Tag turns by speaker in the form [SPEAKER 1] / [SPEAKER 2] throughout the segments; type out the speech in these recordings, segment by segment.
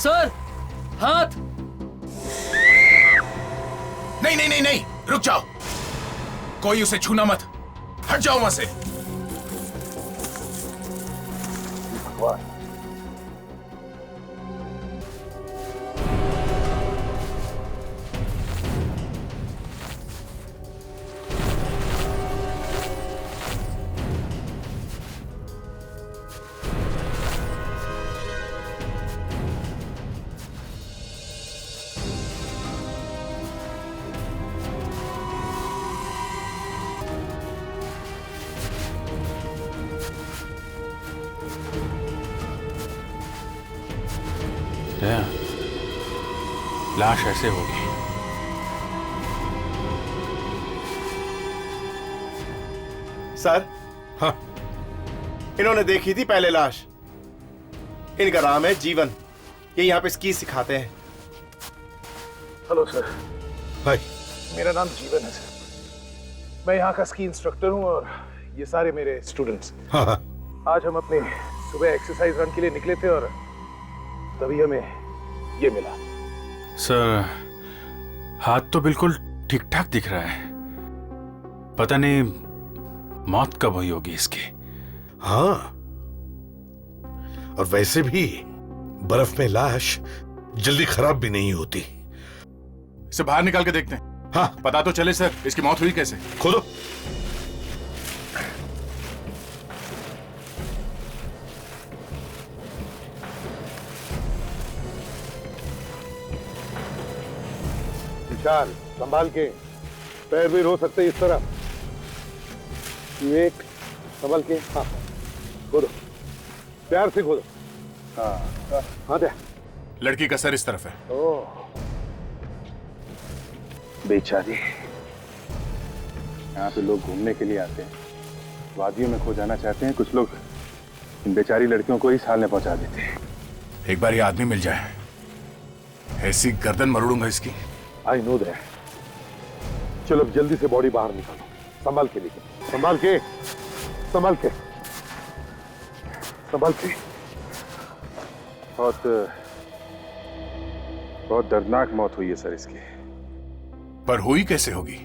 [SPEAKER 1] Sir, हाथ।
[SPEAKER 2] नहीं नहीं नहीं नहीं, रुक जाओ, कोई उसे छूना मत, हट जाओ वहां से।
[SPEAKER 3] भगवान,
[SPEAKER 4] लाश ऐसे होगी।
[SPEAKER 3] सर।
[SPEAKER 5] हाँ।
[SPEAKER 3] इन्होंने देखी थी पहले लाश। इनका नाम है जीवन। ये यहाँ पे स्की सिखाते हैं।
[SPEAKER 6] Hello sir.
[SPEAKER 5] भाई,
[SPEAKER 6] मेरा नाम जीवन है सर। मैं यहाँ का स्की इंस्ट्रक्टर हूँ और ये सारे मेरे स्टूडेंट्स।
[SPEAKER 5] हाँ हाँ।
[SPEAKER 6] आज हम अपने सुबह एक्सरसाइज रन के लिए निकले थे और तभी हमें ये मिला।
[SPEAKER 4] सर, हाथ तो बिल्कुल ठीक ठाक दिख रहा है, पता नहीं मौत कब हुई होगी इसकी।
[SPEAKER 5] हाँ, और वैसे भी बर्फ में लाश जल्दी खराब भी नहीं होती।
[SPEAKER 4] इसे बाहर निकाल के देखते हैं।
[SPEAKER 5] हाँ,
[SPEAKER 4] पता तो चले सर, इसकी मौत हुई कैसे।
[SPEAKER 5] खोदो।
[SPEAKER 6] विशाल, संभाल के, पैर भी रो सकते इस तरह। एक संभाल के, हाँ, खोदो, प्यार से खोदो। हाँ हाँ, दे।
[SPEAKER 4] लड़की का सर इस तरफ है।
[SPEAKER 6] ओह, बेचारी।
[SPEAKER 7] यहाँ पे लोग घूमने के लिए आते हैं, वादियों में खो जाना चाहते हैं। कुछ लोग इन बेचारी लड़कियों को ही साल में पहुंचा देते हैं।
[SPEAKER 4] एक बार ये आदमी मिल जाए, ऐसी गर्दन मरोड़ूंगा इसकी।
[SPEAKER 6] I know that. चलो अब जल्दी से बॉडी बाहर निकालो, संभाल के लेके, संभाल के, संभाल के, संभाल के।
[SPEAKER 7] बहुत दर्दनाक मौत हुई है सर इसकी।
[SPEAKER 4] पर हुई कैसे होगी।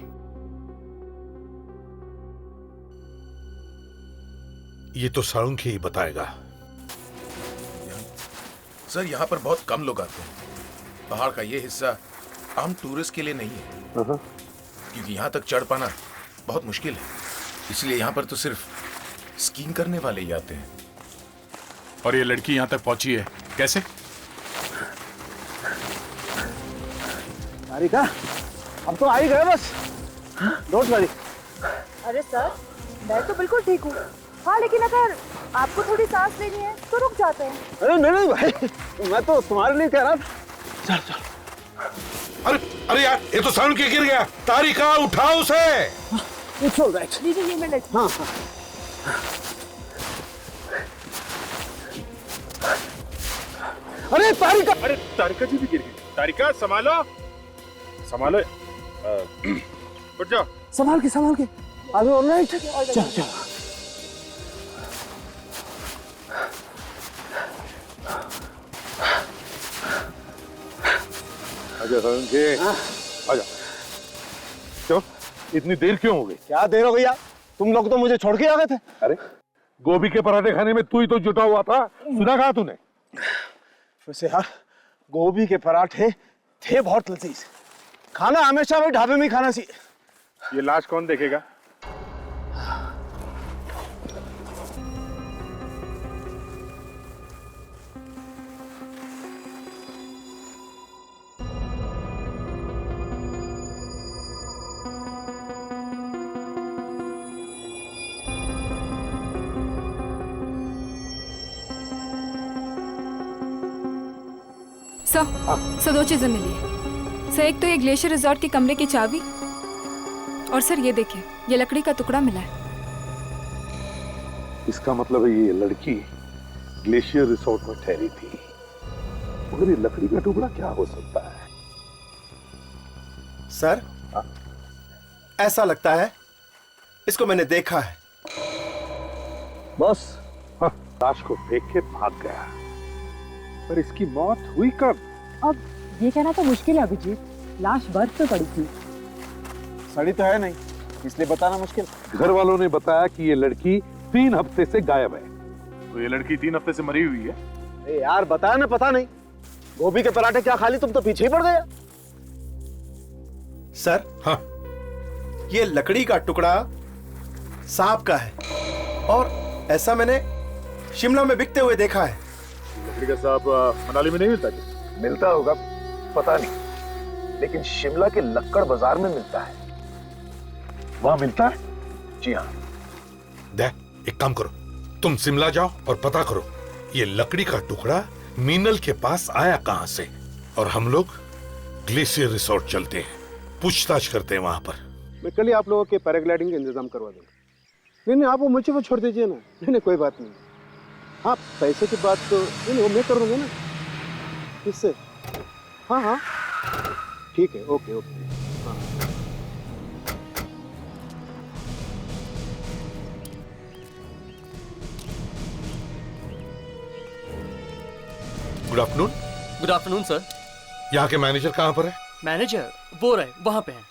[SPEAKER 5] ये तो साळुंखे ही बताएगा।
[SPEAKER 2] सर, यहाँ पर बहुत कम लोग आते हैं। पहाड़ का ये हिस्सा आम टूरिस्ट के लिए नहीं है, क्योंकि यहाँ तक चढ़ पाना बहुत मुश्किल है। इसलिए यहाँ पर तो सिर्फ स्कीइंग करने वाले ही आते हैं।
[SPEAKER 4] और ये लड़की यहाँ तक पहुंची है कैसे।
[SPEAKER 6] तारिका, हम तो आ ही गए बस। Don't worry.
[SPEAKER 8] अरे सर, मैं तो बिल्कुल ठीक हूँ। हाँ, लेकिन अगर आपको थोड़ी सांस लेनी है तो रुक जाते हैं।
[SPEAKER 6] अरे नहीं भाई, मैं तो तुम्हारे लिए कह रहा था। चल चल।
[SPEAKER 5] अरे अरे यार, ये तो साळुंखे गिर गया। तारिका, उठाओ उसे।
[SPEAKER 6] It's all right.
[SPEAKER 8] लीजिए, ये मैं लेती
[SPEAKER 6] हूँ।
[SPEAKER 8] हाँ।
[SPEAKER 6] अरे तारिका,
[SPEAKER 7] अरे तारिका जी भी गिर गई। तारिका, संभालो संभालो, उठ जाओ।
[SPEAKER 6] संभाल के। आगे ऑल राइट। चल चल। आजा साळुंखे, आजा। क्यों इतनी देर क्यों हो गई।
[SPEAKER 3] क्या देर हो गई यार, तुम लोग तो मुझे छोड़ के आ गए थे।
[SPEAKER 6] अरे, गोभी के पराठे खाने में तू ही तो जुटा हुआ था, सुना कहा तूने।
[SPEAKER 3] वैसे यार, गोभी के पराठे थे बहुत लजीज। खाना हमेशा भाई ढाबे में ही खाना चाहिए।
[SPEAKER 7] ये लाश कौन देखेगा।
[SPEAKER 9] सर, दो चीजें मिली है। सर, एक तो ये ग्लेशियर रिजॉर्ट के कमरे की चाबी, और सर ये देखिए, ये लकड़ी का टुकड़ा मिला है।
[SPEAKER 6] इसका मतलब है ये लड़की ग्लेशियर रिसोर्ट में ठहरी थी। मगर ये लकड़ी का टुकड़ा क्या हो सकता है।
[SPEAKER 3] सर, ऐसा लगता है इसको मैंने देखा है।
[SPEAKER 6] बस, लाश को देख के भाग गया।
[SPEAKER 7] पर इसकी मौत हुई कब?
[SPEAKER 8] अब ये कहना तो मुश्किल है अभिजीत, लाश बर्फ पे पड़ी थी।
[SPEAKER 3] सड़ी तो है नहीं, इसलिए बताना मुश्किल।
[SPEAKER 6] घर वालों ने बताया कि ये लड़की 3 हफ्ते से गायब है।
[SPEAKER 7] तो ये लड़की 3 हफ्ते से मरी हुई है।
[SPEAKER 3] ए यार बताया ना, पता नहीं। गोभी के पराठे क्या खा ली, तुम तो पीछे ही पड़ गए।
[SPEAKER 1] सर,
[SPEAKER 5] हाँ,
[SPEAKER 1] ये लकड़ी का टुकड़ा सांप का है और ऐसा मैंने शिमला में बिकते हुए देखा है।
[SPEAKER 7] लकड़ी का सांप मनाली में नहीं मिलता क्या?
[SPEAKER 3] मिलता होगा, पता नहीं, लेकिन शिमला के लक्कड़ बाजार में मिलता है। वहां मिलता है? जी हाँ।
[SPEAKER 5] दे, एक काम करो, तुम शिमला जाओ और पता करो ये लकड़ी का टुकड़ा मीनल के पास आया कहां से, और हम लोग ग्लेशियर रिसोर्ट चलते हैं, पूछताछ करते हैं वहां पर।
[SPEAKER 3] मैं कल ही आप लोगों के पैराग्लाइडिंग का इंतजाम करवा दूंगा। नहीं, आप वो मुझे वो छोड़ दीजिए ना। नहीं, कोई बात नहीं। हाँ, पैसे की बात तो नहीं, वो मैं कर दूंगा ना। किससे? हाँ, ठीक है, ओके। हाँ।
[SPEAKER 5] Good afternoon.
[SPEAKER 10] Good afternoon sir.
[SPEAKER 5] यहाँ के मैनेजर कहाँ पर है?
[SPEAKER 10] मैनेजर वो रहे वहां पे हैं।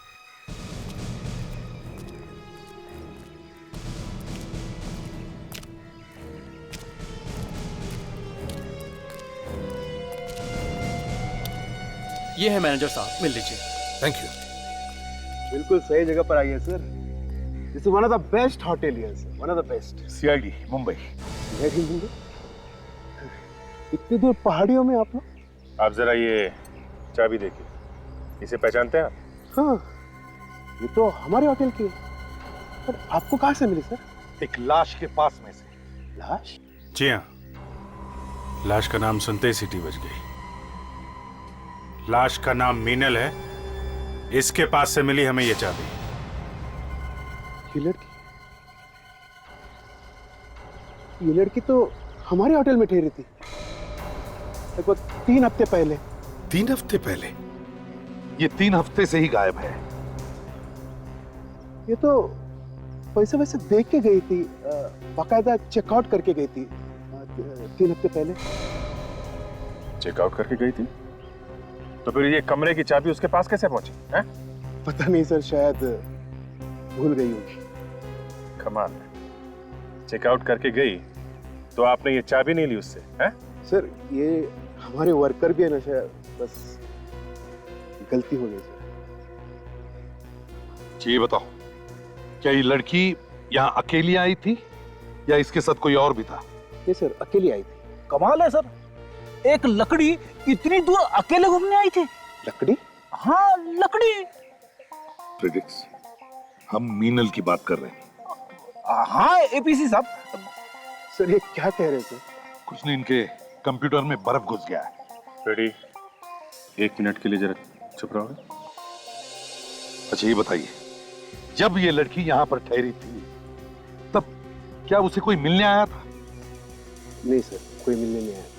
[SPEAKER 10] ये है मैनेजर साहब, मिल लीजिए।
[SPEAKER 5] Thank you.
[SPEAKER 3] बिल्कुल सही जगह पर आई है sir. This is one of the best hotel here sir, one of the best.
[SPEAKER 7] CID Mumbai.
[SPEAKER 3] इतनी दूर पहाड़ियों में आप लोग?
[SPEAKER 7] आप जरा ये चाबी देखिए, इसे पहचानते हैं आप?
[SPEAKER 3] हाँ, ये तो हमारे होटल की है। पर आपको कहाँ से मिली सर?
[SPEAKER 6] एक लाश के पास में से।
[SPEAKER 3] लाश?
[SPEAKER 4] जी हाँ, लाश का नाम सुनते ही सीटी बज गई। लाश का नाम मीनल है, इसके पास से मिली हमें ये चाबी।
[SPEAKER 3] ये लड़की तो हमारे होटल में ठहरी थी लगभग 3 हफ्ते पहले।
[SPEAKER 5] 3 हफ्ते पहले?
[SPEAKER 6] ये 3 हफ्ते से ही गायब है।
[SPEAKER 3] ये तो पैसे वैसे देख के गई थी, बाकायदा चेकआउट करके गई थी 3 हफ्ते पहले।
[SPEAKER 7] चेकआउट करके गई थी? तो फिर ये कमरे की चाबी उसके पास कैसे पहुंची है?
[SPEAKER 3] पता नहीं सर, शायद भूल गई होगी।
[SPEAKER 7] कमाल है, चेकआउट करके गई तो आपने ये चाबी नहीं ली उससे? हैं?
[SPEAKER 3] सर ये हमारे वर्कर भी है ना, शायद बस गलती हो गई सर।
[SPEAKER 6] ये बताओ, क्या ये लड़की यहाँ अकेली आई थी या इसके साथ कोई और भी था?
[SPEAKER 3] ये सर अकेली आई थी।
[SPEAKER 11] कमाल है सर, एक लकड़ी इतनी दूर अकेले घूमने आई थी।
[SPEAKER 3] लकड़ी?
[SPEAKER 11] हाँ, लकड़ी।
[SPEAKER 6] फ्रेडरिक्स, हम मीनल की बात कर रहे हैं।
[SPEAKER 11] हाँ APC साहब।
[SPEAKER 3] सर ये क्या कह रहे थे?
[SPEAKER 6] कुछ नहीं, इनके कंप्यूटर में बर्फ घुस गया है।
[SPEAKER 7] रेडी, 1 मिनट के लिए जरा चुप रहो।
[SPEAKER 6] अच्छा ये बताइए, जब ये लड़की यहाँ पर ठहरी थी तब क्या उसे कोई मिलने आया था?
[SPEAKER 3] नहीं सर, कोई मिलने नहीं आया था।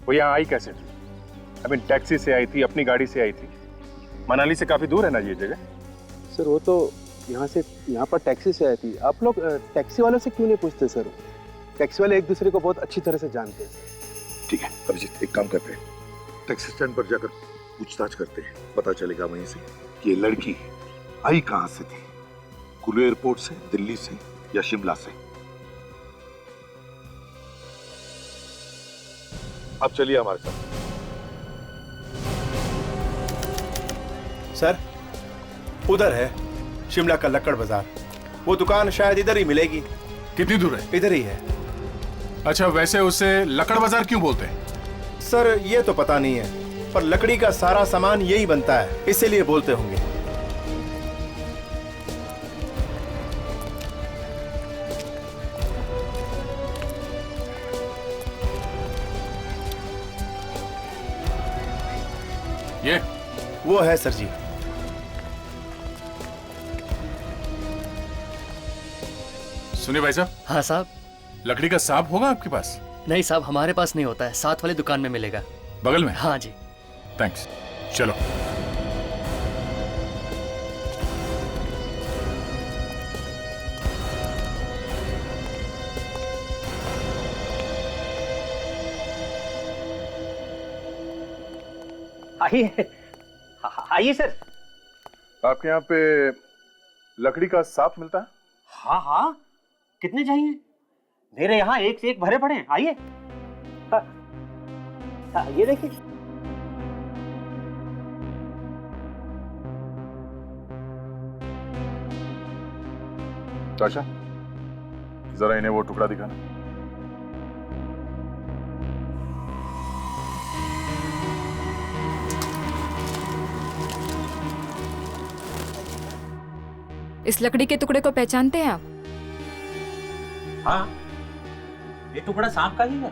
[SPEAKER 7] वो यहाँ आई कैसे थी? I mean, टैक्सी से आई थी, अपनी गाड़ी से आई थी? मनाली से काफी दूर है ना ये जगह?
[SPEAKER 3] सर वो तो यहाँ पर टैक्सी से आई थी। आप लोग टैक्सी वालों से क्यों नहीं पूछते सर? टैक्सी वाले एक दूसरे को बहुत अच्छी तरह से जानते हैं।
[SPEAKER 6] ठीक है अभिजीत, एक काम करते हैं, टैक्सी स्टैंड पर जाकर पूछताछ करते हैं, पता चलेगा वहीं से कि ये लड़की आई कहां से थी, कुल्लू एयरपोर्ट से, दिल्ली से या शिमला से। अब चलिए हमारे साथ।
[SPEAKER 1] सर, उधर है शिमला का लक्कड़ बाजार। वो दुकान शायद इधर ही मिलेगी।
[SPEAKER 4] कितनी दूर है?
[SPEAKER 1] इधर ही है।
[SPEAKER 4] अच्छा, वैसे उसे लकड़ बाजार क्यों बोलते हैं?
[SPEAKER 1] सर ये तो पता नहीं है, पर लकड़ी का सारा सामान यही बनता है, इसीलिए बोलते होंगे।
[SPEAKER 4] ये
[SPEAKER 1] वो है सर जी।
[SPEAKER 4] सुनिए भाई साहब।
[SPEAKER 10] हाँ साहब।
[SPEAKER 4] लकड़ी का सांप होगा आपके पास?
[SPEAKER 10] नहीं साहब, हमारे पास नहीं होता है, साथ वाली दुकान में मिलेगा।
[SPEAKER 4] बगल में?
[SPEAKER 10] हाँ जी।
[SPEAKER 4] थैंक्स, चलो।
[SPEAKER 11] आइए आइए सर।
[SPEAKER 7] आपके यहाँ पे लकड़ी का साफ मिलता है?
[SPEAKER 11] हाँ हाँ, कितने चाहिए? मेरे यहाँ एक से एक भरे पड़े हैं। आइए। ये देखिए।
[SPEAKER 7] ताशा, जरा इन्हें वो टुकड़ा दिखाना।
[SPEAKER 9] इस लकड़ी के टुकड़े को पहचानते हैं आप?
[SPEAKER 11] हाँ, ये टुकड़ा सांप का ही है।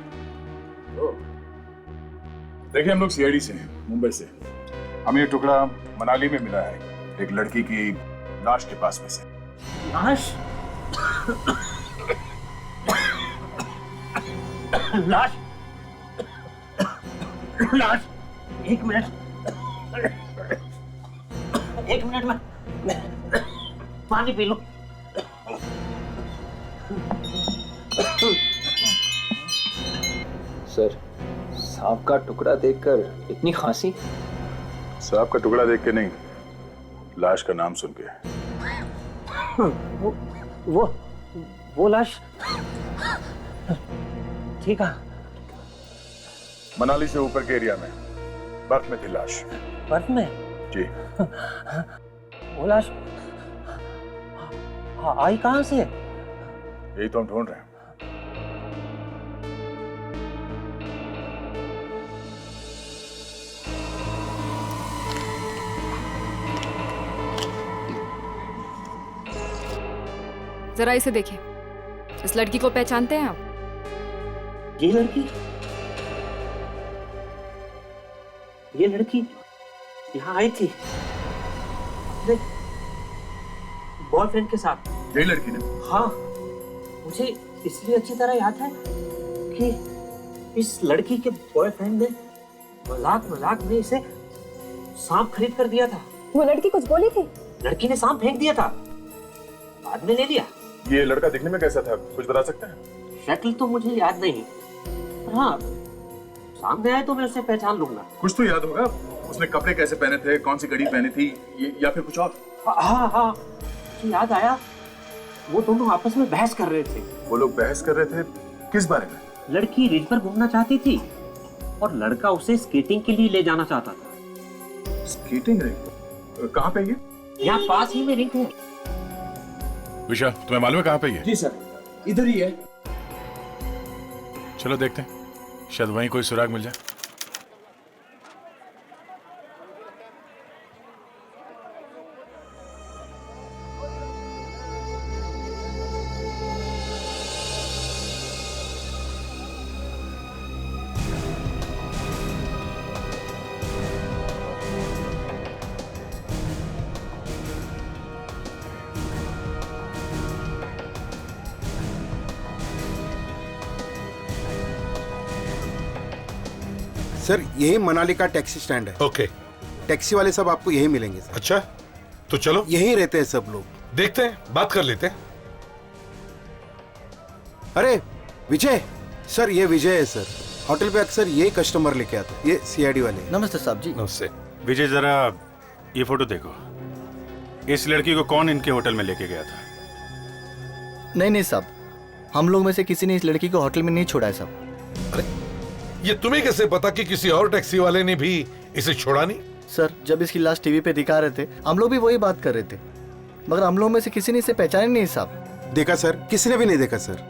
[SPEAKER 7] देखिए, हम लोग सीआईडी से हैं, मुंबई से। हमें ये टुकड़ा मनाली में मिला है, एक लड़की की लाश के पास में से।
[SPEAKER 11] लाश? लाश? लाश? एक मिनट में पानी पी लो।
[SPEAKER 12] सर, सांप का टुकड़ा देखकर इतनी खांसी?
[SPEAKER 7] सांप का टुकड़ा देख के नहीं, लाश का नाम सुन के।
[SPEAKER 11] वो लाश ठीक है।
[SPEAKER 7] मनाली से ऊपर के एरिया में बर्फ में थी लाश।
[SPEAKER 11] बर्फ में?
[SPEAKER 7] जी।
[SPEAKER 11] वो लाश आई कहां से?
[SPEAKER 7] यही तो हम ढूंढ रहे हैं।
[SPEAKER 9] जरा इसे देखिए। इस लड़की को पहचानते हैं आप?
[SPEAKER 11] ये लड़की यहाँ आई थी बॉयफ्रेंड के साथ।
[SPEAKER 7] यही लड़की ने?
[SPEAKER 11] हाँ, मुझे इसलिए अच्छी तरह याद है कि इस लड़की के बॉयफ्रेंड ने मजाक में इसे सांप खरीद कर दिया था।
[SPEAKER 8] वो लड़की कुछ बोली थी?
[SPEAKER 11] लड़की ने सांप फेंक दिया था, बाद में ले लिया।
[SPEAKER 7] ये लड़का दिखने में कैसा था, कुछ बता सकते हैं?
[SPEAKER 11] शक्ल तो मुझे याद नहीं, हाँ सामने आए तो मैं उसे पहचान लूंगा।
[SPEAKER 7] कुछ तो याद होगा, उसने कपड़े कैसे पहने थे, कौन सी घड़ी पहनी थी, या फिर कुछ और?
[SPEAKER 11] हाँ, मुझे याद आया, वो दोनों आपस में बहस कर रहे थे।
[SPEAKER 7] वो लोग बहस कर रहे थे किस बारे में?
[SPEAKER 11] लड़की रिज पर घूमना चाहती थी और लड़का उसे स्केटिंग के लिए ले जाना चाहता था।
[SPEAKER 7] Skating ring? कहाँ पे ये?
[SPEAKER 11] यहाँ पास ही में रिंग है।
[SPEAKER 2] विशा, तुम्हें मालूम है कहाँ पे ये?
[SPEAKER 1] जी सर, इधर ही है।
[SPEAKER 2] चलो देखते हैं, शायद वहीं कोई सुराग मिल जाए।
[SPEAKER 1] सर, यही मनाली का टैक्सी स्टैंड है।
[SPEAKER 5] ओके।
[SPEAKER 1] टैक्सी वाले सब आपको यही मिलेंगे सर।
[SPEAKER 5] अच्छा, तो चलो।
[SPEAKER 1] यहीं रहते हैं सब लोग।
[SPEAKER 5] देखते हैं, बात कर लेते हैं।
[SPEAKER 1] अरे विजय सर, ये विजय है सर। होटल पे अक्सर ये कस्टमर लेके आते हैं, ये सीआईडी वाले।
[SPEAKER 12] नमस्ते साहब जी।
[SPEAKER 5] नमस्ते।
[SPEAKER 4] विजय, जरा ये फोटो देखो। इस लड़की को कौन इनके होटल में लेके गया था?
[SPEAKER 12] नहीं साहब, हम लोग में से किसी ने इस लड़की को होटल में नहीं छोड़ा है साहब।
[SPEAKER 5] अरे, ये तुम्हें कैसे पता कि किसी और टैक्सी वाले ने भी इसे छोड़ा नहीं?
[SPEAKER 12] सर, जब इसकी लाश टीवी पे दिखा रहे थे, हम लोग भी वही बात कर रहे थे, मगर हम लोग में से किसी ने इसे पहचाने नहीं साहब।
[SPEAKER 1] देखा सर, किसी ने भी नहीं देखा सर।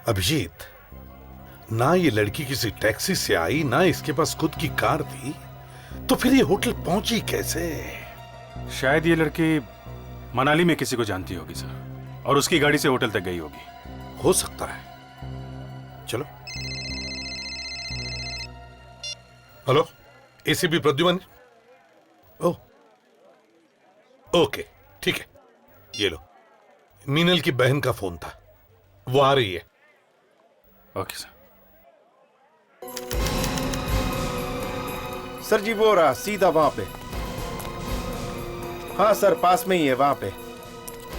[SPEAKER 5] अभिजीत, ना ये लड़की किसी टैक्सी से आई, ना इसके पास खुद की कार थी, तो फिर ये होटल पहुंची कैसे?
[SPEAKER 4] शायद ये लड़की मनाली में किसी को जानती होगी सर, और उसकी गाड़ी से होटल तक गई होगी।
[SPEAKER 5] हो सकता है। चलो। Hello, ACP Pradyuman. Oh, okay, ठीक है। ये लो, मीनल की बहन का फोन था, वो आ रही है।
[SPEAKER 4] Okay sir.
[SPEAKER 1] सर जी, वो रहा सीधा वहां पे। हाँ सर, पास में ही है वहां पे।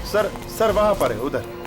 [SPEAKER 1] सर वहां पर है, उधर।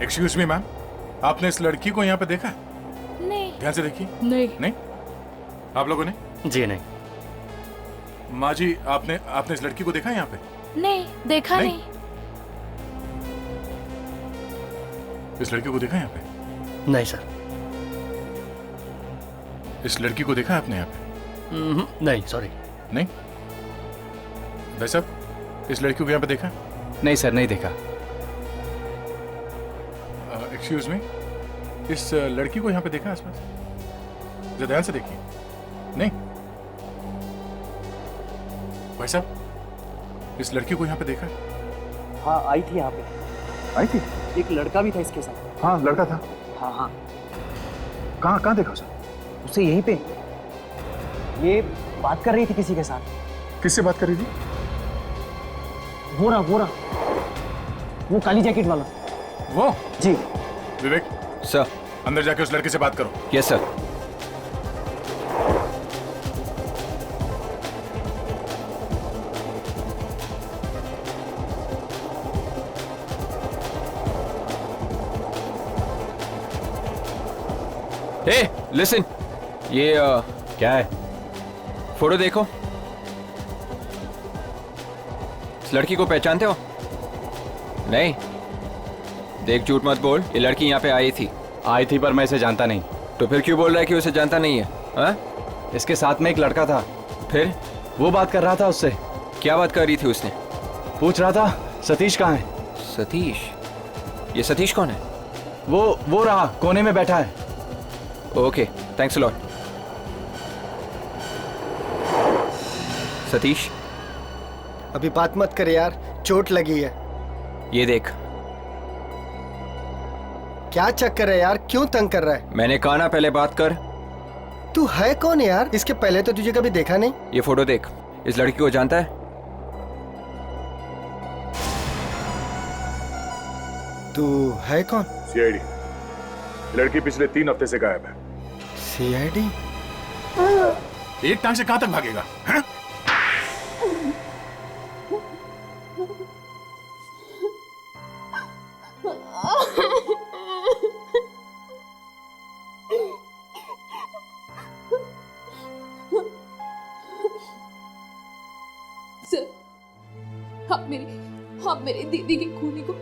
[SPEAKER 2] एक्सक्यूज मी मैम, आपने इस लड़की को यहाँ पे देखा है?
[SPEAKER 9] नहीं।
[SPEAKER 2] ध्यान से देखिए।
[SPEAKER 9] नहीं।
[SPEAKER 2] आप लोगों ने?
[SPEAKER 10] जी नहीं।
[SPEAKER 2] माँ जी, आपने इस लड़की को देखा है यहाँ पे?
[SPEAKER 9] नहीं, देखा नहीं।
[SPEAKER 2] इस लड़की को देखा है यहाँ पे?
[SPEAKER 10] नहीं सर।
[SPEAKER 2] इस लड़की को देखा है आपने यहाँ पे?
[SPEAKER 10] नहीं, सॉरी।
[SPEAKER 2] नहीं? भाई साहब, इस लड़की को यहाँ पे देखा?
[SPEAKER 13] नहीं सर, नहीं देखा।
[SPEAKER 2] एक्सक्यूज मी, इस लड़की को यहाँ पे देखा आसपास? जरा ध्यान से देखिए। नहीं? भाई साहब, इस लड़की को यहाँ पे देखा?
[SPEAKER 11] हाँ, आई थी यहाँ पे।
[SPEAKER 6] आई थी?
[SPEAKER 11] एक लड़का भी था इसके साथ।
[SPEAKER 6] हाँ, लड़का था।
[SPEAKER 11] हाँ।
[SPEAKER 6] कहाँ देखा उसे?
[SPEAKER 11] उसे यहीं पे, ये बात कर रही थी किसी के साथ।
[SPEAKER 6] किससे बात कर रही थी?
[SPEAKER 11] वो रहा, वो काली जैकेट वाला।
[SPEAKER 2] वो?
[SPEAKER 11] जी।
[SPEAKER 2] विवेक
[SPEAKER 13] सर,
[SPEAKER 2] अंदर जाके उस लड़के से बात करो।
[SPEAKER 13] Yes sir. हे लिसन, ये क्या है? फोटो देखो। इस लड़की को पहचानते हो? नहीं? देख, झूठ मत बोल, ये लड़की यहाँ पे आई थी पर मैं इसे जानता नहीं। तो फिर क्यों बोल रहा है कि उसे जानता नहीं है? हाँ? इसके साथ में एक लड़का था। फिर? वो बात कर रहा था उससे। क्या बात कर रही थी उसने? पूछ रहा था सतीश कहाँ है। सतीश? ये सतीश कौन है? वो रहा, कोने में बैठा है। Okay, thanks a lot. Satish,
[SPEAKER 12] अभी बात मत कर यार, चोट लगी है।
[SPEAKER 13] ये देख।
[SPEAKER 12] क्या चक्कर है यार, क्यों तंग कर रहा है?
[SPEAKER 13] मैंने कहा ना पहले बात कर।
[SPEAKER 12] तू है कौन यार? इसके पहले तो तुझे कभी देखा नहीं।
[SPEAKER 13] ये फोटो देख, इस लड़की को जानता है?
[SPEAKER 12] तू है कौन?
[SPEAKER 7] सीआईडी। लड़की पिछले 3 हफ्ते से गायब है।
[SPEAKER 12] सीआईडी?
[SPEAKER 2] एक टांग से कहां तक भागेगा? है?
[SPEAKER 14] सर, आप मेरी दीदी की खूनी को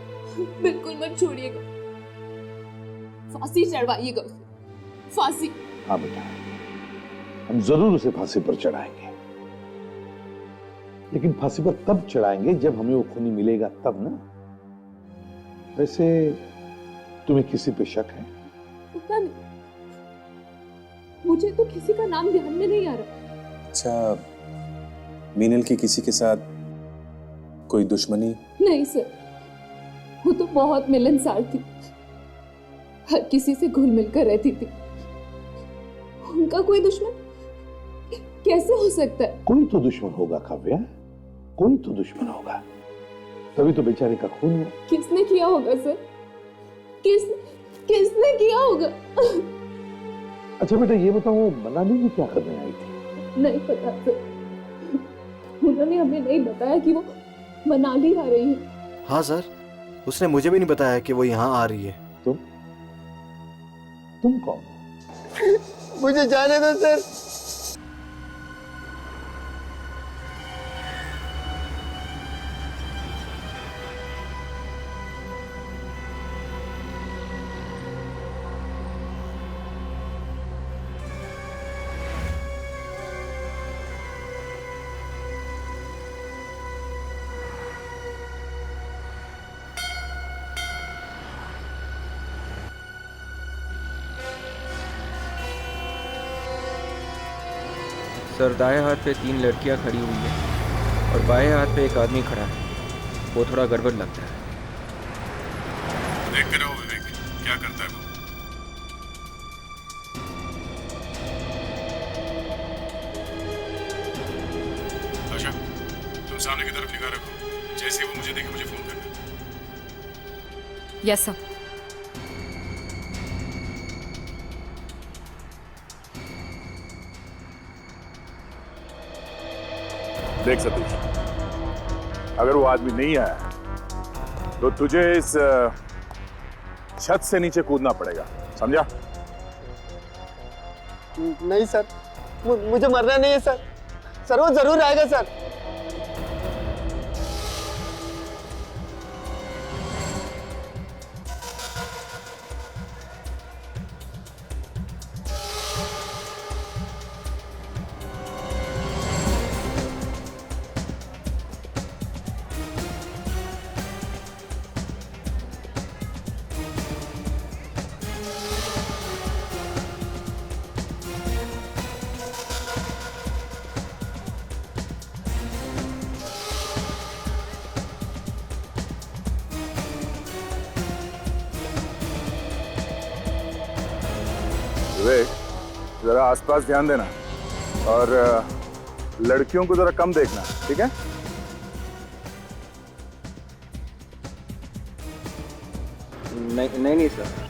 [SPEAKER 14] बिल्कुल मत छोड़िएगा। फांसी चढ़वाइएगा उसे, फांसी।
[SPEAKER 6] हाँ बेटा, हम जरूर उसे फांसी पर चढ़ाएंगे, लेकिन फांसी पर तब चढ़ाएंगे जब हमें वो खूनी मिलेगा, तब ना। वैसे तुम्हें किसी पे शक है?
[SPEAKER 14] पता नहीं, मुझे तो किसी का नाम ध्यान में नहीं आ रहा।
[SPEAKER 15] अच्छा, मीनल की किसी के साथ कोई दुश्मनी?
[SPEAKER 14] नहीं सर, वो तो बहुत मिलनसार थी, हर किसी से घुल मिलकर रहती थी। उनका कोई दुश्मन कैसे हो सकता है?
[SPEAKER 6] कोई तो दुश्मन होगा काव्या, कोई तो दुश्मन होगा, तभी तो बेचारे का खून हुआ।
[SPEAKER 14] किसने किया होगा सर? किसने किया होगा?
[SPEAKER 6] अच्छा बेटा, ये बताओ, मनाली में क्या करने आई थी?
[SPEAKER 14] नहीं पता सर, उन्होंने हमें नहीं बताया कि वो मनाली आ रही है।
[SPEAKER 12] हाँ सर, उसने मुझे भी नहीं बताया कि वो यहाँ आ रही है।
[SPEAKER 6] तुम कौन?
[SPEAKER 12] मुझे जाने दो सर।
[SPEAKER 13] सर, दाएं हाथ पे 3 लड़कियां खड़ी हुई है और बाएं हाथ पे एक आदमी खड़ा है। वो थोड़ा गड़बड़ लगता है।
[SPEAKER 2] देख कर रहो विवेक, क्या करता है वो। आशा, तुम सामने की तरफ निगाह रखो, जैसे वो मुझे देखे मुझे फोन करना।
[SPEAKER 9] Yes sir.
[SPEAKER 7] देख सतीश, अगर वो आदमी नहीं आया तो तुझे इस
[SPEAKER 16] छत से नीचे कूदना पड़ेगा, समझा?
[SPEAKER 17] नहीं सर, मुझे मरना नहीं है सर। सर वो जरूर आएगा सर।
[SPEAKER 16] विवेक, जरा आसपास ध्यान देना और लड़कियों को जरा कम देखना, ठीक है?
[SPEAKER 13] नहीं सर।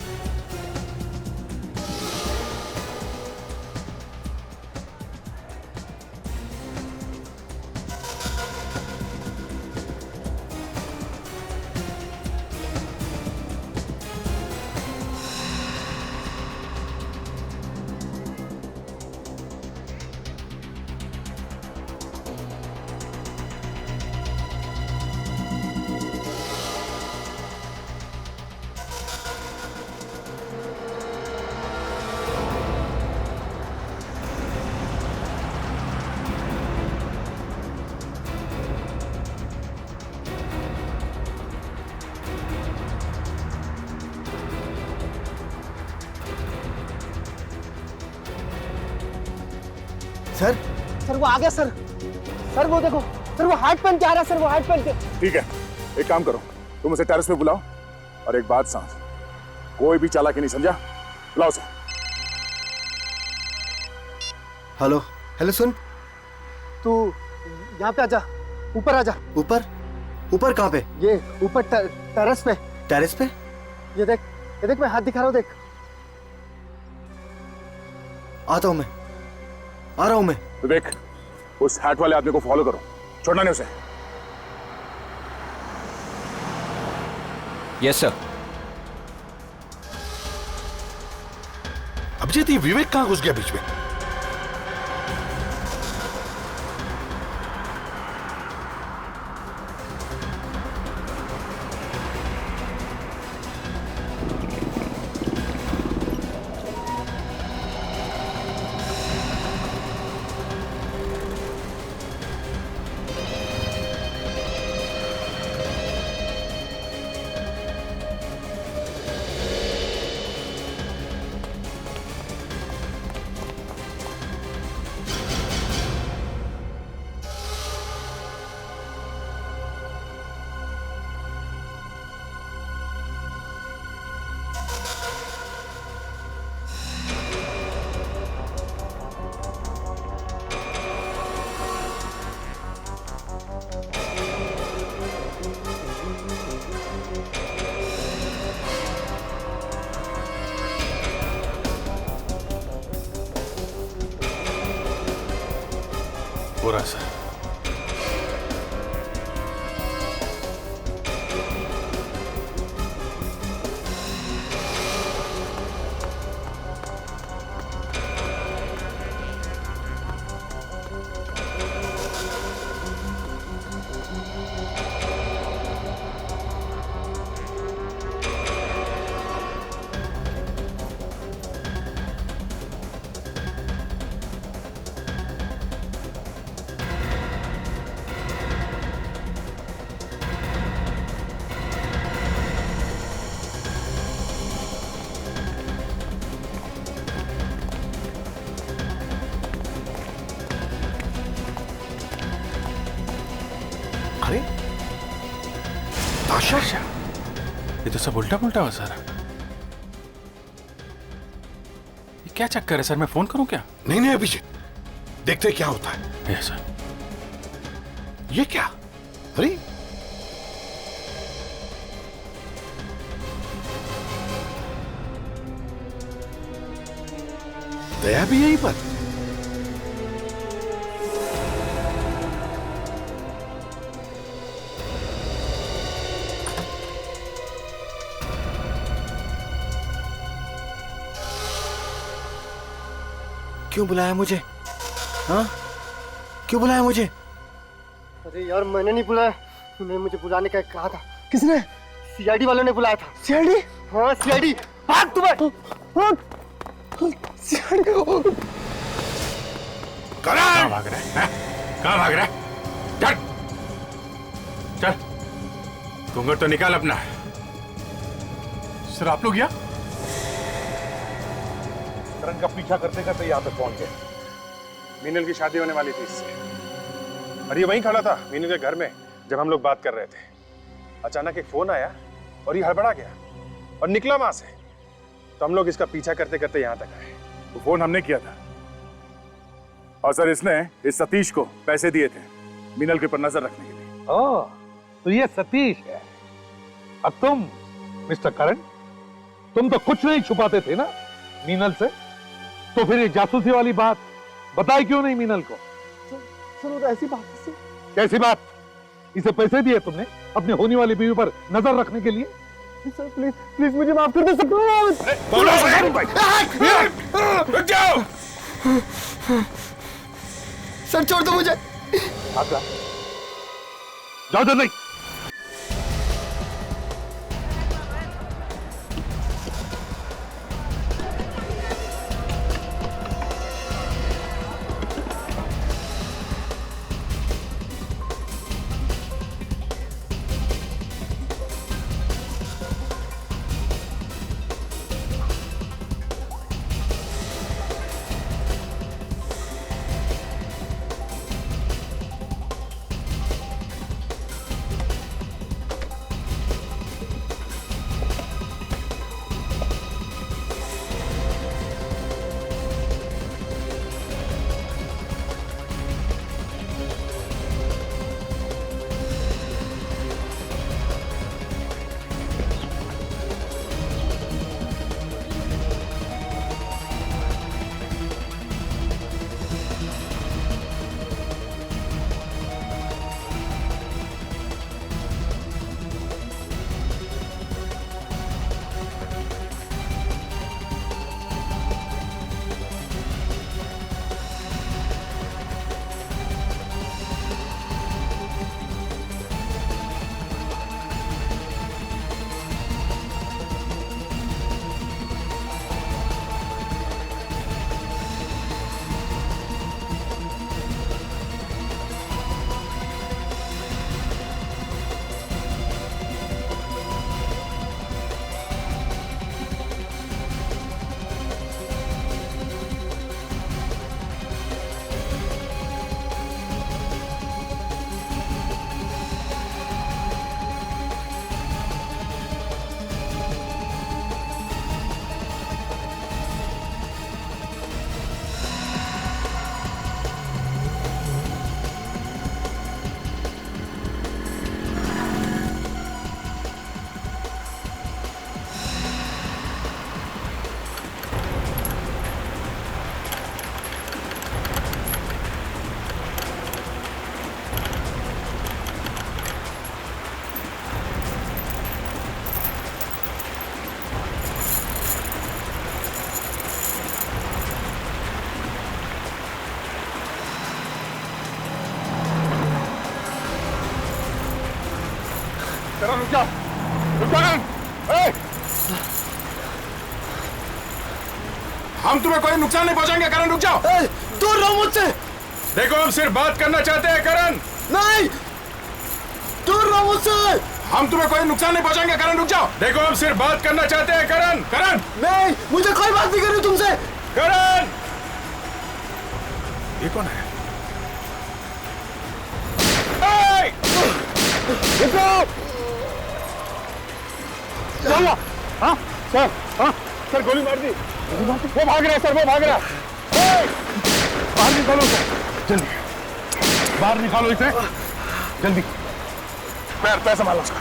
[SPEAKER 17] सर सर वो आ गया सर। सर वो देखो सर, वो हार्ट पहन के आ रहा है सर, वो हार्ट पहन के।
[SPEAKER 16] ठीक है, एक काम करो, तुम उसे टेरेस पे बुलाओ और एक बात समझ, कोई भी चालाकी नहीं, समझा? बुलाओ उसे।
[SPEAKER 17] हेलो हेलो, सुन, तू यहाँ पे आजा, ऊपर आजा।
[SPEAKER 12] ऊपर? ऊपर कहाँ पे?
[SPEAKER 17] ये ऊपर टेरेस पे।
[SPEAKER 12] टेरेस पे?
[SPEAKER 17] ये देख मैं हाथ दिखा रहा हूँ, देख।
[SPEAKER 12] आता हूँ मैं, आ रहा हूँ मैं।
[SPEAKER 16] विवेक, उस हैट वाले आदमी को फॉलो करो, छोड़ना नहीं उसे।
[SPEAKER 13] Yes sir.
[SPEAKER 5] अभिजीत, ये विवेक कहाँ घुस गया बीच में?
[SPEAKER 4] पूरा सर।
[SPEAKER 5] अरे ताशा,
[SPEAKER 4] ये तो सब उल्टा पुल्टा हो सारा। ये क्या चक्कर है सर? मैं फोन करूं क्या?
[SPEAKER 5] नहीं अभिजीत, देखते क्या होता है।
[SPEAKER 4] Yes sir.
[SPEAKER 5] ये क्या? अरे दया भी यहीं पर।
[SPEAKER 17] क्यों बुलाया मुझे? हाँ, क्यों बुलाया मुझे?
[SPEAKER 18] अरे यार मैंने नहीं बुलाया, तूने मुझे बुलाने का कहा था। किसने? सीआईडी वालों ने बुलाया था। सीआईडी? हाँ सीआईडी। भाग तुम्हें। सीआईडी।
[SPEAKER 4] कहाँ भाग रहा है? कहाँ भाग रहा है? चल, चल, घूंघट तो निकाल अपना।
[SPEAKER 7] सर आप लोग यहाँ? करण का पीछा करते करते यहाँ तक पहुंच गए। मीनल की शादी होने वाली थी इससे, और ये वहीं खड़ा था मीनू के घर में जब हम लोग बात कर रहे थे। अचानक एक फोन आया और ये हड़बड़ा गया और निकला वहां से। तो हम लोग इसका पीछा करते करते यहाँ तक आए।
[SPEAKER 16] तो फोन हमने किया था और सर इसने इस सतीश को पैसे दिए थे मीनल के पर नजर रखने के लिए।
[SPEAKER 19] ओह, तो ये सतीश है। अब तुम मिस्टर करण, तुम तो कुछ नहीं छुपाते थे ना मीनल से, तो फिर ये जासूसी वाली बात बताई क्यों नहीं मीनल को?
[SPEAKER 18] सर ऐसी बात है।
[SPEAKER 19] कैसी बात? इसे पैसे दिए तुमने अपनी होने वाली बीवी पर नजर रखने के लिए?
[SPEAKER 18] सर प्लीज प्लीज मुझे माफ कर दे सर।
[SPEAKER 19] रुक जाओ।
[SPEAKER 18] सर छोड़ दो मुझे।
[SPEAKER 19] जाओ जल्दी। रुक जा, रुक जा।
[SPEAKER 2] हम तुम्हें कोई नुकसान नहीं पहुंचाएंगे करण, रुक जाओ।
[SPEAKER 18] दूर रहो मुझसे।
[SPEAKER 2] देखो हम सिर्फ बात करना चाहते हैं करण।
[SPEAKER 18] नहीं, दूर रहो मुझसे।
[SPEAKER 2] हम तुम्हें कोई नुकसान नहीं पहुंचाएंगे करण, रुक जाओ। देखो हम सिर्फ बात करना चाहते हैं करण। करण
[SPEAKER 18] नहीं, मुझे कोई बात नहीं करनी तुमसे।
[SPEAKER 2] करण, ये कौन है?
[SPEAKER 19] चलो। हाँ सर, हाँ सर गोली मार दी। वो भाग रहा है सर, वो भाग रहा है। बाहर निकालो सर, जल्दी बाहर निकालो इसे, जल्दी। पैर संभालो सर।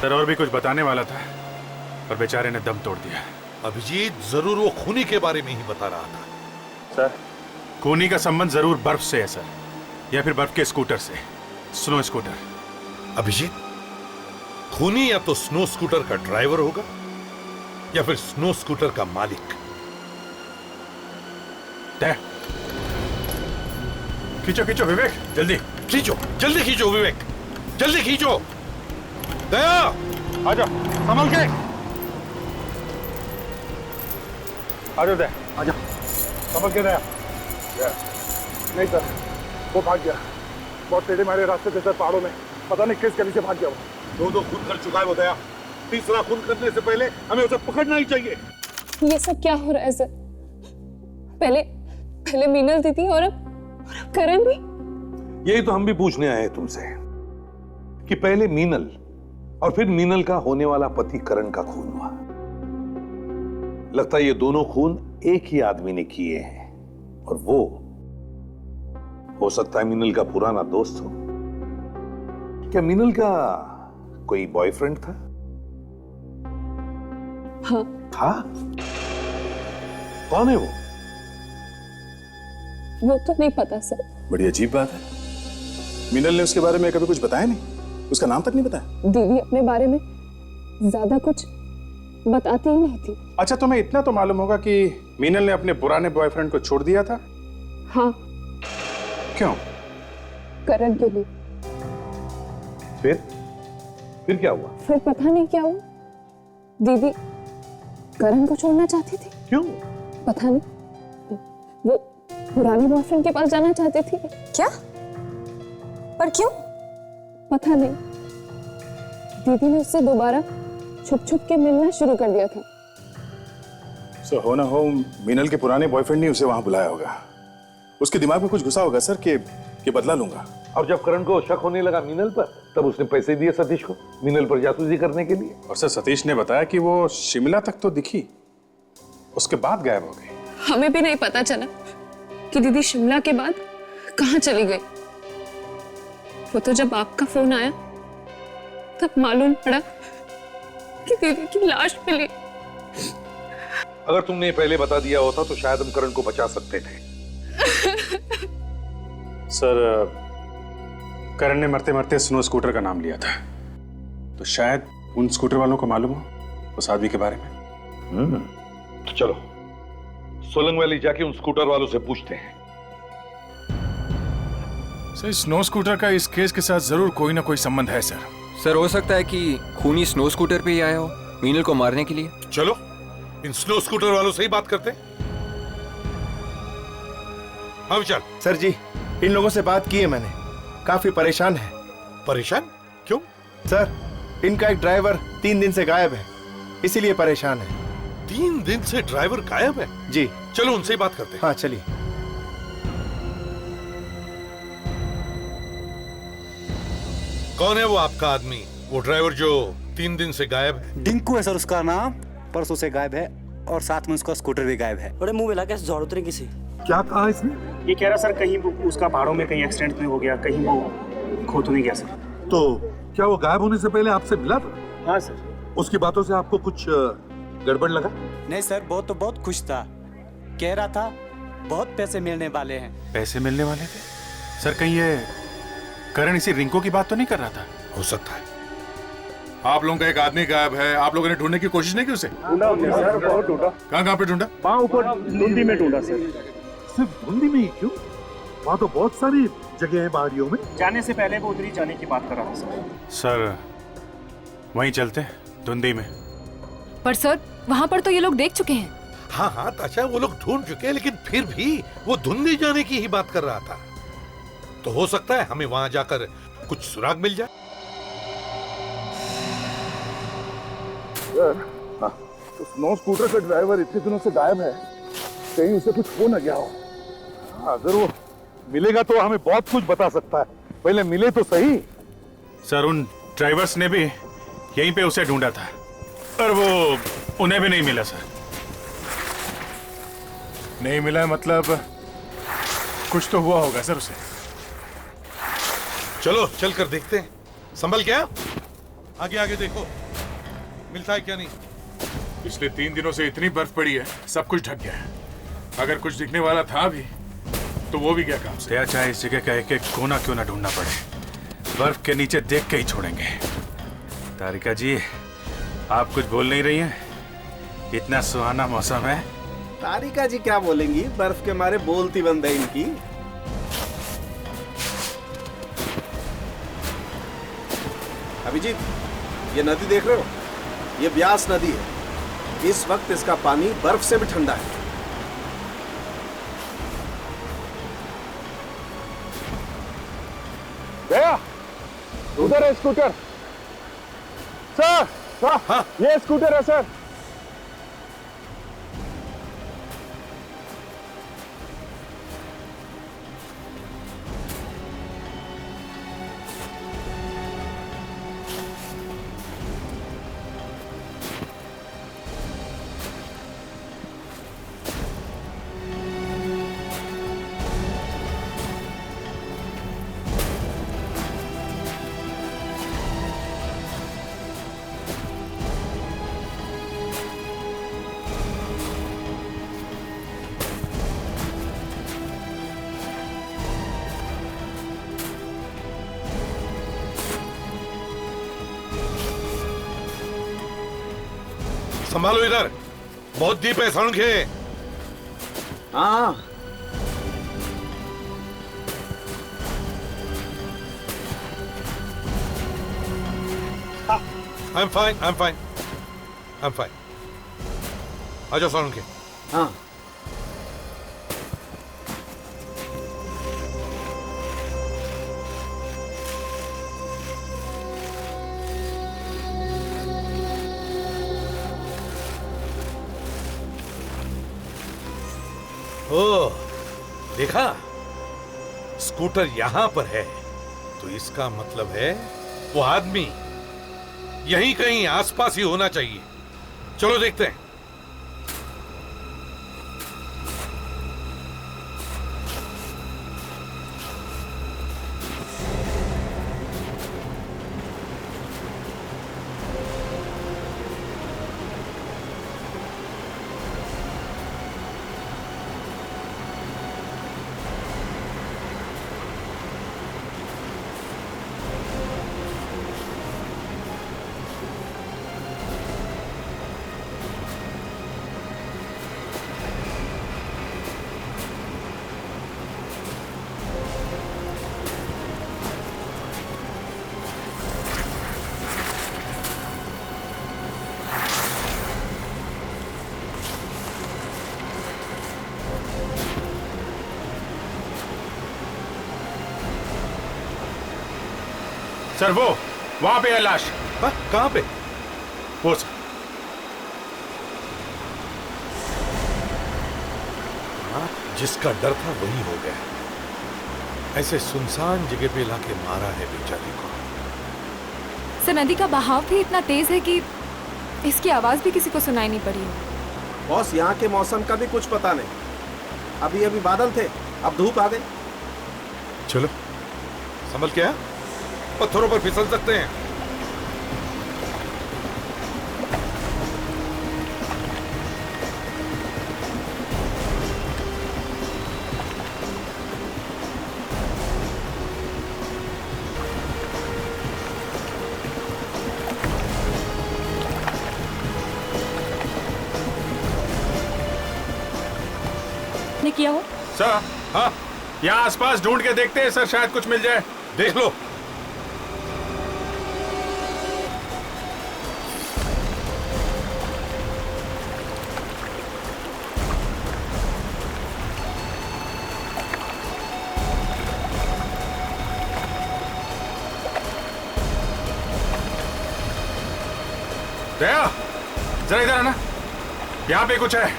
[SPEAKER 4] सर और भी कुछ बताने वाला था पर बेचारे ने दम तोड़ दिया।
[SPEAKER 5] अभिजीत जरूर वो खूनी के बारे में ही बता रहा था।
[SPEAKER 4] सर खूनी का संबंध जरूर बर्फ से है सर। या फिर बर्फ के स्कूटर से, स्नो स्कूटर।
[SPEAKER 5] अभिजीत, खूनी या तो स्नो स्कूटर का ड्राइवर होगा या फिर स्नो स्कूटर का मालिक।
[SPEAKER 4] तय। खींचो खींचो विवेक, जल्दी
[SPEAKER 5] खींचो, जल्दी खींचो विवेक, जल्दी खींचो। दया,
[SPEAKER 7] आजा, संभल के। आजा दया, आजा, संभल के दया।
[SPEAKER 16] नहीं सर, वो भाग गया। बहुत टेढ़े मेढ़े रास्ते थे सर, पहाड़ों में। पता नहीं किस गली से भाग गया वो। दो खून कर चुका है वो दया। तीसरा खून करने से पहले हमें उसे पकड़ना ही चाहिए।
[SPEAKER 14] ये सब क्या हो रहा है सर? पहले मीनल दीदी और अब करण भी।
[SPEAKER 6] यही तो हम भी पूछने आए हैं तुमसे कि पहले मीनल और फिर मीनल का होने वाला पति करण का खून हुआ। लगता है ये दोनों खून एक ही आदमी ने किए हैं, और वो हो सकता है मीनल का पुराना दोस्त हो। क्या मीनल का कोई बॉयफ्रेंड था?
[SPEAKER 14] हाँ।
[SPEAKER 6] था? कौन है
[SPEAKER 14] वो तो नहीं पता सर।
[SPEAKER 15] बड़ी अजीब बात है, मीनल ने उसके बारे में कभी कुछ बताया नहीं, उसका नाम तक नहीं बताया।
[SPEAKER 14] दीदी अपने बारे में ज्यादा कुछ बताती ही नहीं थी।
[SPEAKER 7] अच्छा, तुम्हें इतना तो मालूम होगा कि मीनल ने अपने पुराने बॉयफ्रेंड को छोड़ दिया था?
[SPEAKER 14] हाँ।
[SPEAKER 7] क्यों?
[SPEAKER 14] करण के लिए।
[SPEAKER 6] फिर क्या हुआ?
[SPEAKER 14] फिर पता नहीं क्या हुआ, दीदी करण को छोड़ना चाहती थी।
[SPEAKER 6] क्यों?
[SPEAKER 14] पता नहीं, वो पुराने बॉयफ्रेंड के पास जाना चाहती थी।
[SPEAKER 8] क्या? पर क्यों?
[SPEAKER 14] पता नहीं, दीदी ने उससे दोबारा छुप छुप के मिलना शुरू कर दिया था।
[SPEAKER 15] सो हो ना हो मीनल के पुराने बॉयफ्रेंड ने उसे वहां बुलाया होगा। उसके दिमाग में कुछ घुसा होगा सर कि बदला लूंगा।
[SPEAKER 6] और जब करण को शक होने लगा मीनल पर, तब उसने पैसे दिए सतीश को मीनल पर जासूसी करने के लिए।
[SPEAKER 7] और सर सतीश ने बताया कि वो शिमला तक तो दिखी, उसके बाद गायब हो गई।
[SPEAKER 14] हमें भी नहीं पता चला कि दीदी शिमला के बाद कहाँ चली गई। वो तो जब आपका फोन आया तब मालूम पड़ा कि दीदी की लाश मिली।
[SPEAKER 6] अगर तुमने पहले बता दिया होता तो शायद हम करण को बचा सकते थे।
[SPEAKER 7] सर, करण ने मरते मरते स्नो स्कूटर का नाम लिया था, तो शायद उन स्कूटर वालों को मालूम हो उस आदमी के बारे में।
[SPEAKER 6] तो चलो सोलंग वैली जाके उन स्कूटर वालों से पूछते हैं।
[SPEAKER 2] सर, स्नो स्कूटर का इस केस के साथ जरूर कोई ना कोई संबंध है सर।
[SPEAKER 13] सर, हो सकता है कि खूनी स्नो स्कूटर पे ही आया हो मीनल को मारने के लिए।
[SPEAKER 5] चलो इन स्नो स्कूटर वालों से ही बात करते हैं। हाँ विशाल।
[SPEAKER 1] सर जी, इन लोगों से बात की है मैंने, काफी परेशान है।
[SPEAKER 5] परेशान? क्यों?
[SPEAKER 1] सर, इनका एक ड्राइवर 3 दिन से गायब है, इसीलिए परेशान है।
[SPEAKER 5] 3 दिन से ड्राइवर गायब है?
[SPEAKER 1] जी।
[SPEAKER 5] चलो उनसे ही बात करते हैं।
[SPEAKER 1] हाँ चलिए।
[SPEAKER 5] कौन है वो आपका आदमी, वो ड्राइवर जो 3 दिन से गायब है?
[SPEAKER 20] डिंकू है सर उसका नाम, परसों से गायब है और साथ में उसका स्कूटर भी गायब है।
[SPEAKER 11] अरे मुंह मिला के जोड़ उतरे किसी।
[SPEAKER 6] क्या कहा इसने?
[SPEAKER 21] ये कह रहा सर कहीं उसका पहाड़ों में कहीं एक्सीडेंट में हो गया, कहीं वो खो तो नहीं गया सर।
[SPEAKER 6] तो क्या वो गायब होने से पहले आपसे मिला था?
[SPEAKER 21] हाँ सर।
[SPEAKER 6] उसकी बातों से आपको कुछ गड़बड़ लगा?
[SPEAKER 20] नहीं सर, वो तो बहुत खुश था, कह रहा था बहुत पैसे मिलने वाले हैं।
[SPEAKER 4] पैसे मिलने वाले थे? सर, कहीं ये करण इसी रिंको की बात तो नहीं कर रहा था?
[SPEAKER 5] हो सकता है।
[SPEAKER 2] आप लोगों का एक आदमी गायब है, आप लोगों ने ढूंढने की कोशिश नहीं की उसे?
[SPEAKER 21] ढूंढा हमने सर, बहुत ढूंढा।
[SPEAKER 2] कहाँ पे ढूंढा?
[SPEAKER 21] वहाँ ऊपर धुंधी में ढूंढा सर।
[SPEAKER 6] सिर्फ धुंधी में ही क्यों? वहाँ तो बहुत सारी जगह है पहाड़ियों में।
[SPEAKER 21] जाने से पहले वो उधर ही जाने की बात कर रहा था सर।
[SPEAKER 4] सर, वहीं चलते हैं धुंधी में।
[SPEAKER 9] पर सर, वहाँ पर तो ये लोग देख चुके हैं।
[SPEAKER 5] हाँ हाँ ताशा, वो लोग ढूंढ चुके हैं, लेकिन फिर भी वो धुंधी जाने की ही बात कर रहा था। तो हो सकता है हमें वहां जाकर कुछ सुराग मिल जाए।
[SPEAKER 16] हाँ, तो स्नो स्कूटर का ड्राइवर इतने दिनों से गायब है, कहीं उसे कुछ हो न गया हो। अगर वो मिलेगा तो हमें बहुत कुछ बता सकता है, पहले मिले तो सही।
[SPEAKER 4] सर, उन ड्राइवर्स ने भी यहीं पे उसे ढूंढा था, पर वो उन्हें भी नहीं मिला सर।
[SPEAKER 2] नहीं मिला मतलब कुछ तो हुआ होगा सर उसे।
[SPEAKER 5] चलो चल कर देखते हैं। संभल क्या? आगे आगे देखो, मिलता है क्या नहीं।
[SPEAKER 2] पिछले 3 दिनों से इतनी बर्फ पड़ी है, सब कुछ ढक गया है। अगर कुछ दिखने वाला था भी
[SPEAKER 15] तो वो भी क्या काम से?
[SPEAKER 4] या चाहे इस जगह का एक एक कोना क्यों ना ढूंढना पड़े, बर्फ के नीचे देख के ही छोड़ेंगे। तारिका जी, आप कुछ बोल नहीं रही हैं? इतना सुहाना मौसम है।
[SPEAKER 1] तारिका जी क्या बोलेंगी, बर्फ के मारे बोलती बंद है इनकी। अभिजीत, ये नदी देख रहे हो? ये ब्यास नदी है। इस वक्त इसका पानी बर्फ से भी ठंडा है।
[SPEAKER 19] गया उधर है स्कूटर। सर हाँ, ये स्कूटर है सर।
[SPEAKER 5] संभालो इधर, बहुत डीप है सड़क है।
[SPEAKER 1] हाँ
[SPEAKER 5] I'm fine, I'm fine, I'm fine. आ जाओ सड़क है।
[SPEAKER 1] हाँ
[SPEAKER 5] ओह, देखा, स्कूटर यहां पर है, तो इसका मतलब है वो आदमी यहीं कहीं आसपास ही होना चाहिए। चलो देखते हैं।
[SPEAKER 15] सर वो वहां पे है लाश।
[SPEAKER 5] कहां पे?
[SPEAKER 15] वो सर।
[SPEAKER 5] जिसका डर था वही हो गया। ऐसे सुनसान जगह पे लाके मारा है बेचारी को।
[SPEAKER 9] सर, नदी का बहाव भी इतना तेज है कि इसकी आवाज भी किसी को सुनाई नहीं पड़ी।
[SPEAKER 1] बॉस, यहाँ के मौसम का भी कुछ पता नहीं। अभी अभी बादल थे, अब धूप आ गई।
[SPEAKER 5] चलो संभल के आ, पत्थरों पर फिसल सकते हैं।
[SPEAKER 8] ने किया हो?
[SPEAKER 15] सर हाँ, यहाँ आसपास ढूंढ के देखते हैं सर, शायद कुछ मिल जाए।
[SPEAKER 5] देख लो।
[SPEAKER 15] दया, जरा इधर आना, यहाँ पे कुछ है।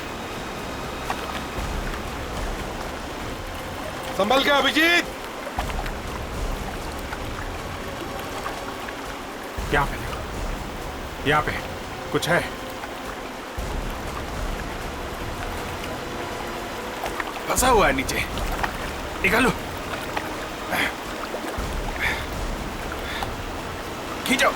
[SPEAKER 5] संभल के अभिजीत।
[SPEAKER 15] यहाँ पे, यहाँ पे कुछ है। फंसा हुआ है नीचे, निकालो, खींचो।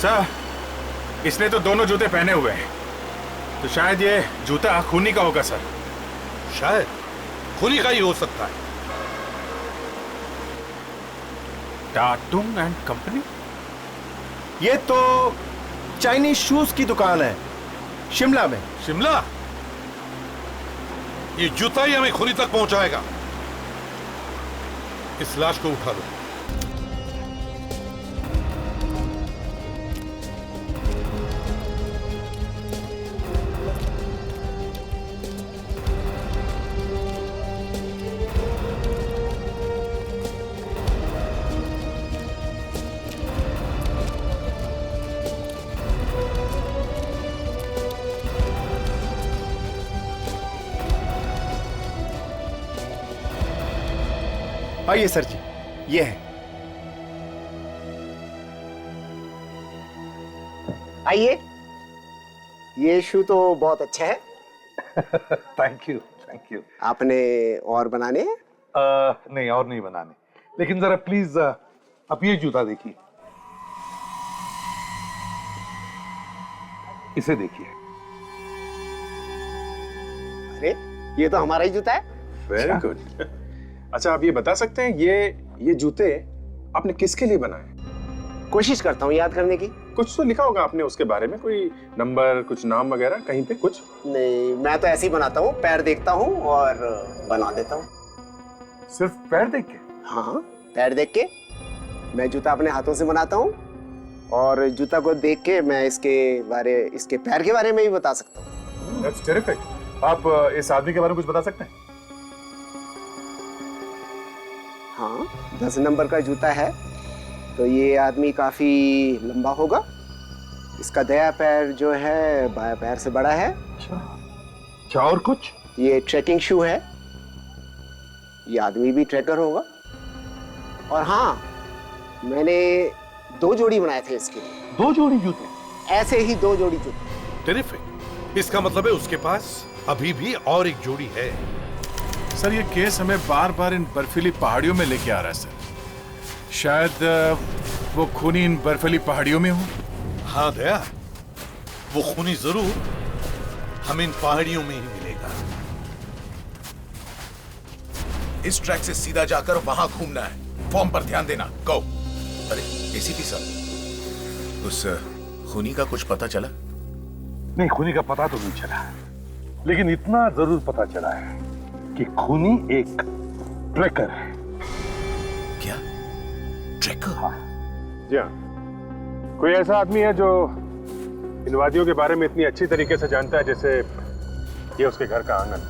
[SPEAKER 4] सर, इसने तो दोनों जूते पहने हुए हैं, तो शायद ये जूता खूनी का होगा सर।
[SPEAKER 5] शायद खूनी का ही हो सकता है।
[SPEAKER 4] टाटुंग एंड कंपनी?
[SPEAKER 1] ये तो चाइनीज शूज की दुकान है शिमला में।
[SPEAKER 5] शिमला? ये जूता ही हमें खूनी तक पहुंचाएगा। इस लाश को उठा लो।
[SPEAKER 1] आइए सर जी, ये है।
[SPEAKER 17] आइए, ये शू तो बहुत अच्छा है।
[SPEAKER 6] Thank you, thank you.
[SPEAKER 17] आपने और बनाने हैं?
[SPEAKER 6] नहीं, और नहीं बनाने, लेकिन जरा प्लीज आप ये जूता देखिए, इसे देखिए।
[SPEAKER 17] अरे ये तो हमारा ही जूता है।
[SPEAKER 7] Very good. अच्छा, आप ये बता सकते हैं ये जूते आपने किसके लिए बनाए?
[SPEAKER 17] कोशिश करता हूँ याद करने की।
[SPEAKER 7] कुछ तो लिखा होगा आपने उसके बारे में, कोई नंबर, कुछ नाम वगैरह कहीं पे कुछ?
[SPEAKER 17] नहीं, मैं तो ऐसे ही बनाता हूँ, पैर देखता हूँ और बना देता हूँ।
[SPEAKER 7] सिर्फ पैर देख के?
[SPEAKER 17] हाँ, पैर देख के मैं जूता अपने हाथों से बनाता हूँ, और जूता को देख के मैं इसके पैर के बारे में भी बता सकता हूँ।
[SPEAKER 7] That's terrific. आप इस आदमी के बारे में कुछ बता सकते हैं?
[SPEAKER 17] हाँ, 10 नंबर का जूता है, तो ये आदमी काफी लंबा होगा। इसका दायां पैर जो है बायां पैर से बड़ा है।
[SPEAKER 6] अच्छा, और कुछ?
[SPEAKER 17] ये ट्रैकिंग शू है, ये आदमी भी ट्रैकर होगा। और हाँ, मैंने 2 जोड़ी बनाए थे इसके लिए।
[SPEAKER 6] 2 जोड़ी जूते?
[SPEAKER 17] ऐसे ही 2 जोड़ी जूते।
[SPEAKER 5] टेरिफिक। इसका मतलब है उसके पास अभी भी और एक जोड़ी है।
[SPEAKER 4] सर, ये केस हमें बार बार इन बर्फीली पहाड़ियों में लेके आ रहा है सर। शायद वो खूनी इन बर्फीली पहाड़ियों में हो।
[SPEAKER 5] हाँ दया, वो खूनी जरूर हमें इन पहाड़ियों में ही मिलेगा।
[SPEAKER 2] इस ट्रैक से सीधा जाकर वहां घूमना है। फॉर्म पर ध्यान देना। गो। अरे एसीपी साहब, उस खूनी का कुछ पता चला?
[SPEAKER 6] नहीं, खूनी का पता तो नहीं चला, लेकिन इतना जरूर पता चला है कि खूनी एक ट्रैकर है।
[SPEAKER 2] क्या? ट्रैकर?
[SPEAKER 6] हाँ।
[SPEAKER 7] जी हाँ, कोई ऐसा आदमी है जो इन वादियों के बारे में इतनी अच्छी तरीके से जानता है जैसे ये उसके घर का आंगन।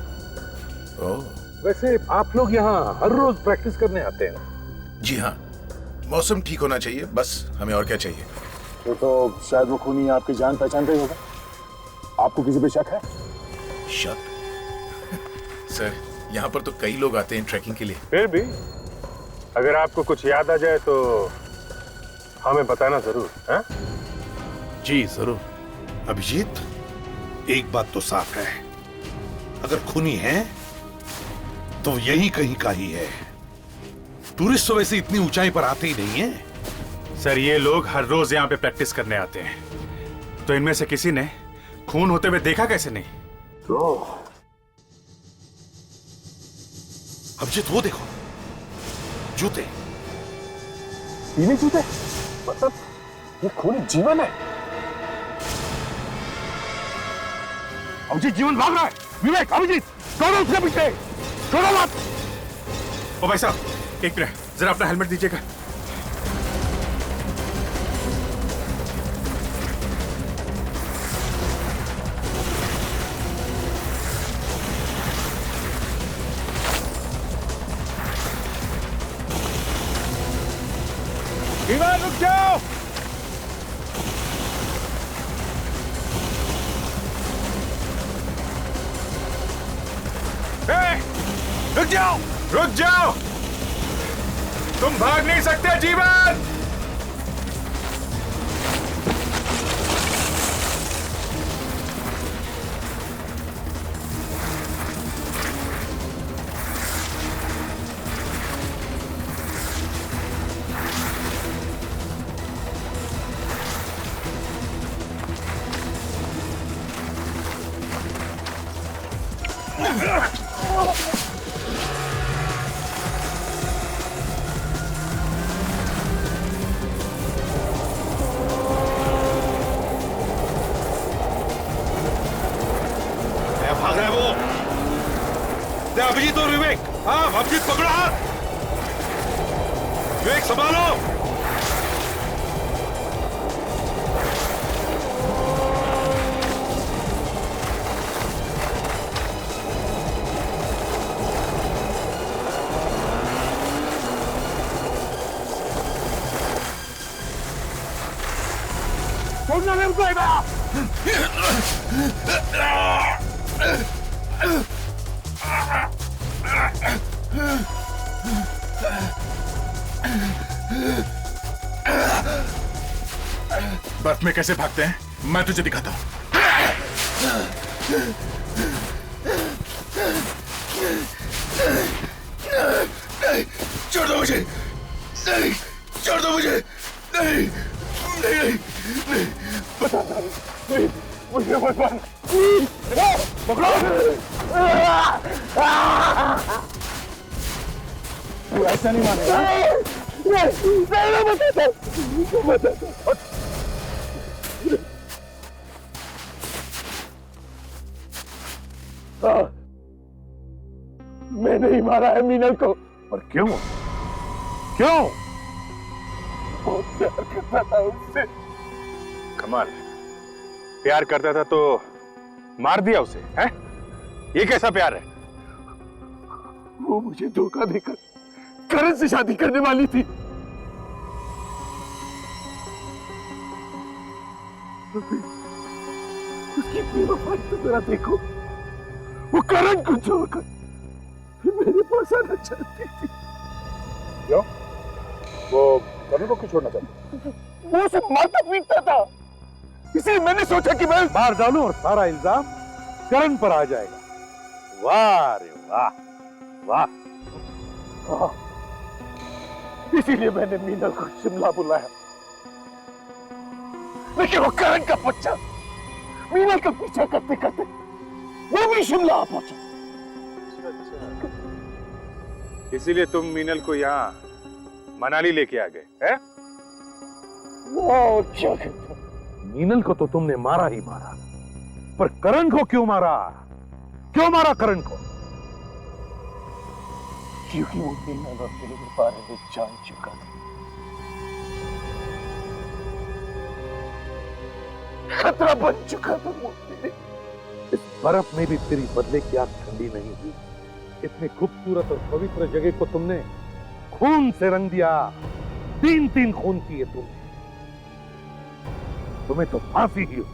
[SPEAKER 6] वैसे आप लोग यहाँ हर रोज प्रैक्टिस करने आते हैं ना?
[SPEAKER 2] जी हाँ, मौसम ठीक होना चाहिए, बस हमें और क्या चाहिए।
[SPEAKER 15] तो शायद वो खूनी आपकी जान पहचान का ही होगा। आपको किसी पे शक है?
[SPEAKER 2] शक? सर, यहाँ पर तो कई लोग आते हैं ट्रैकिंग के लिए।
[SPEAKER 7] फिर भी अगर आपको कुछ याद आ जाए तो हमें बताना जरूर। है?
[SPEAKER 5] जी जरूर। अभिजीत, एक बात तो साफ है, अगर खूनी है तो यही कहीं का ही है। टूरिस्ट तो वैसे इतनी ऊंचाई पर आते ही नहीं है।
[SPEAKER 4] सर, ये लोग हर रोज यहाँ पे प्रैक्टिस करने आते हैं, तो इनमें से किसी ने खून होते हुए देखा कैसे नहीं?
[SPEAKER 6] तो
[SPEAKER 5] अभिजीत, वो देखो, जूते।
[SPEAKER 15] पीले जूते? मतलब ये खूनी जीवन है। अभिजीत जीवन भाग रहा है। विवेक, अभिजीत, दौड़ो उसके पीछे, छोड़ो मत।
[SPEAKER 4] ओ भाई साहब, एक मिनट, जरा अपना हेलमेट दीजिएगा।
[SPEAKER 19] विमान, रुक जाओ।
[SPEAKER 4] रुक जाओ, रुक जाओ, तुम भाग नहीं सकते जीवन।
[SPEAKER 5] रंजीत पकड़ो हाथ। विवेक संभालो।
[SPEAKER 19] छोड़ना नहीं उनको
[SPEAKER 15] बर्फ में कैसे भागते हैं मैं तुझे दिखाता हूं।
[SPEAKER 19] नहीं, छोड़ दो मुझे। नहीं, छोड़ दो मुझे। नहीं, नहीं, नहीं, बता नहीं, मुझे मत मार। पकड़ो। तू ऐसा नहीं मानेगा। नहीं, बताता। मैंने ही मारा है मीनल को।
[SPEAKER 16] पर क्यों? क्यों? बहुत प्यार करता था उससे।
[SPEAKER 7] कमाल, प्यार करता था तो मार दिया उसे, हैं? ये कैसा प्यार है?
[SPEAKER 16] वो मुझे धोखा देकर करण से शादी करने वाली थी। उसकी बेवफाई तो जरा देखो। वो करण को छोड़कर मेरे पास आना चाहती थी।
[SPEAKER 7] क्यों? वो करण को क्यों छोड़ना चाहती?
[SPEAKER 16] वो उसे मारता पीटता था, इसलिए मैंने सोचा कि मैं
[SPEAKER 7] मार डालूं और सारा इल्जाम करण पर आ जाएगा। वाह रे वाह, वाह।
[SPEAKER 16] इसीलिए मैंने मीनल को शिमला बुलाया, लेकिन वो करण का बच्चा मीनल का पीछा करते करते वो भी शिमला आ पहुंचा।
[SPEAKER 7] इसीलिए तुम मीनल को यहाँ मनाली लेके आ गए, हैं?
[SPEAKER 16] वो क्या कहता?
[SPEAKER 7] मीनल को तो तुमने मारा ही मारा, पर करण को क्यों मारा? क्यों मारा करण को?
[SPEAKER 16] क्योंकि वो मीनल और मेरे बारे में जान चुका था। खतरा बन चुका था वो मेरे।
[SPEAKER 7] इस बर्फ में भी तेरी बदले की आग ठंडी नहीं हुई। इतनी खूबसूरत और पवित्र जगह को तुमने खून से रंग दिया। 3-3 खून किए तुमने। तुम्हें तो फांसी ही हो।